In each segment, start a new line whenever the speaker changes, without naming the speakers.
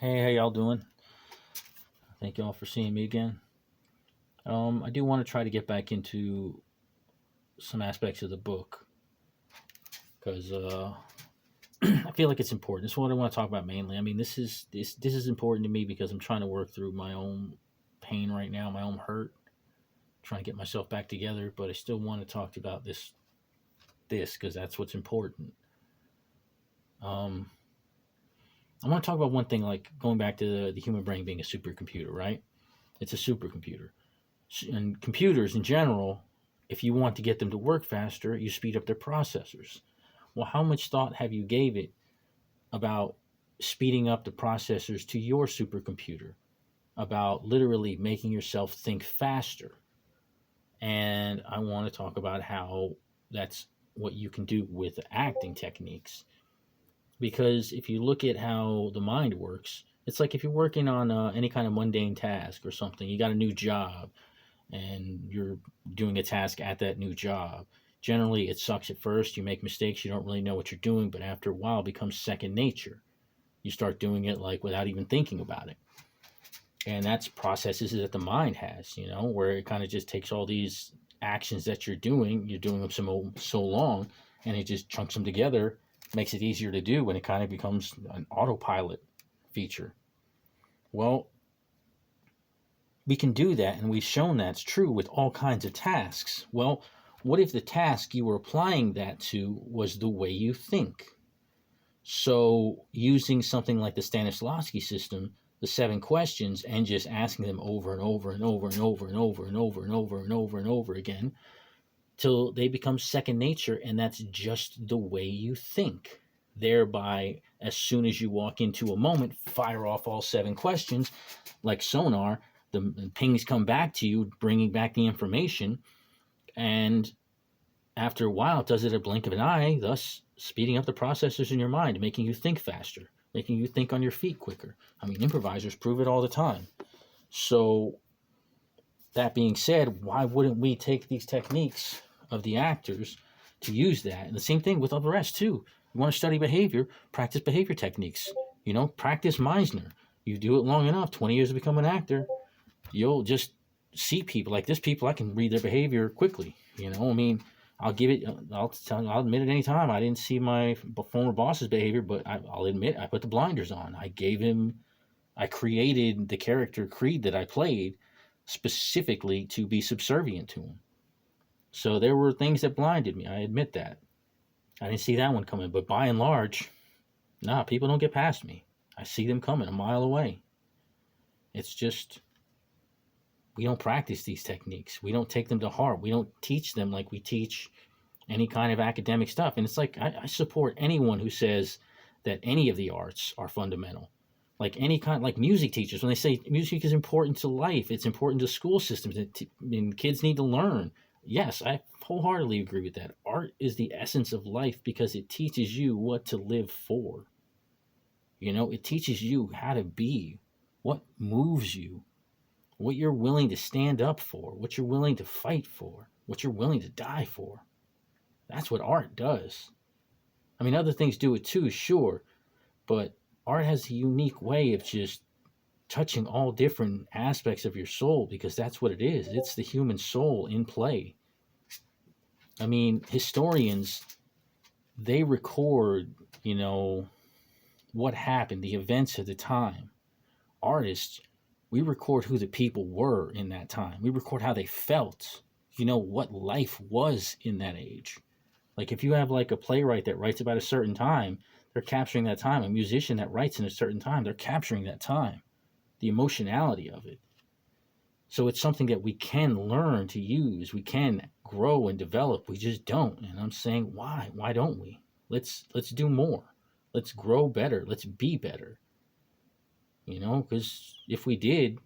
Hey, how y'all doing? Thank y'all for seeing me again. I do want to try to get back into some aspects of the book because I feel like it's important. This is what I want to talk about mainly. I mean, this is important to me because I'm trying to work through my own pain right now, my own hurt, trying to get myself back together. But I still want to talk about this because that's what's important. Um, I want to talk about one thing, like going back to the human brain being a supercomputer, right? It's a supercomputer. And computers in general, if you want to get them to work faster, you speed up their processors. Well, how much thought have you gave it about speeding up the processors to your supercomputer, about literally making yourself think faster? And I want to talk about how that's what you can do with acting techniques. Because if you look at how the mind works, it's like if you're working on any kind of mundane task or something, you got a new job, and you're doing a task at that new job. Generally, it sucks at first. You make mistakes. You don't really know what you're doing, but after a while, it becomes second nature. You start doing it like without even thinking about it. And that's processes that the mind has, where it kind of just takes all these actions that you're doing them so long, and it just chunks them together, makes it easier to do, and it kind of becomes an autopilot feature. Well, we can do that, and we've shown that's true with all kinds of tasks. Well, what if the task you were applying that to was the way you think? So, using something like the Stanislavski system, the 7 questions, and just asking them over and over and over and over and over and over and over and over and over again till they become second nature, and that's just the way you think. Thereby, as soon as you walk into a moment, fire off all 7 questions like sonar. The pings come back to you, bringing back the information, and after a while, it does it a blink of an eye, thus speeding up the processors in your mind, making you think faster, making you think on your feet quicker. I mean, improvisers prove it all the time. So, that being said, why wouldn't we take these techniques of the actors to use that? And the same thing with all the rest, too. You want to study behavior, practice behavior techniques. Practice Meisner. You do it long enough, 20 years to become an actor, you'll just see people like this. People, I can read their behavior quickly. I mean, I'll admit it anytime. I didn't see my former boss's behavior, but I'll admit I put the blinders on. I created the character Creed that I played specifically to be subservient to him. So there were things that blinded me. I admit that. I didn't see that one coming, but by and large, nah, people don't get past me. I see them coming a mile away. It's just, we don't practice these techniques. We don't take them to heart. We don't teach them like we teach any kind of academic stuff. And it's like, I support anyone who says that any of the arts are fundamental. Like any kind, like music teachers, when they say music is important to life, it's important to school systems, and kids need to learn. Yes, I wholeheartedly agree with that. Art is the essence of life because it teaches you what to live for. It teaches you how to be, what moves you, what you're willing to stand up for, what you're willing to fight for, what you're willing to die for. That's what art does. I mean, other things do it too, sure, but art has a unique way of just touching all different aspects of your soul because that's what it is. It's the human soul in play. I mean, historians, they record, what happened, the events of the time. Artists, we record who the people were in that time. We record how they felt, what life was in that age. Like if you have like a playwright that writes about a certain time, they're capturing that time. A musician that writes in a certain time, they're capturing that time, the emotionality of it. So it's something that we can learn to use. We can grow and develop. We just don't. And I'm saying, why? Why don't we? Let's do more. Let's grow better. Let's be better. Because if we did,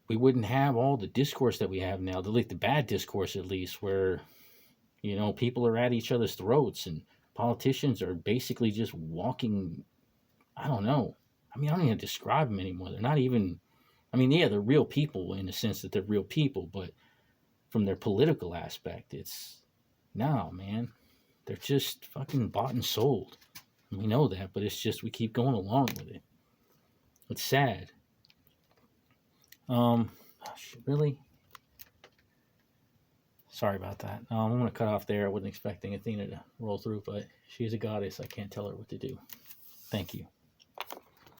we wouldn't have all the discourse that we have now, the bad discourse at least, where, people are at each other's throats and politicians are basically just walking, I don't know. I mean, I don't even describe them anymore. They're not even, I mean, yeah, they're real people in the sense that they're real people, but from their political aspect, it's, no, man, they're just fucking bought and sold. We know that, but it's just we keep going along with it. It's sad. Really? Sorry about that. I'm going to cut off there. I wasn't expecting Athena to roll through, but she's a goddess. I can't tell her what to do. Thank you.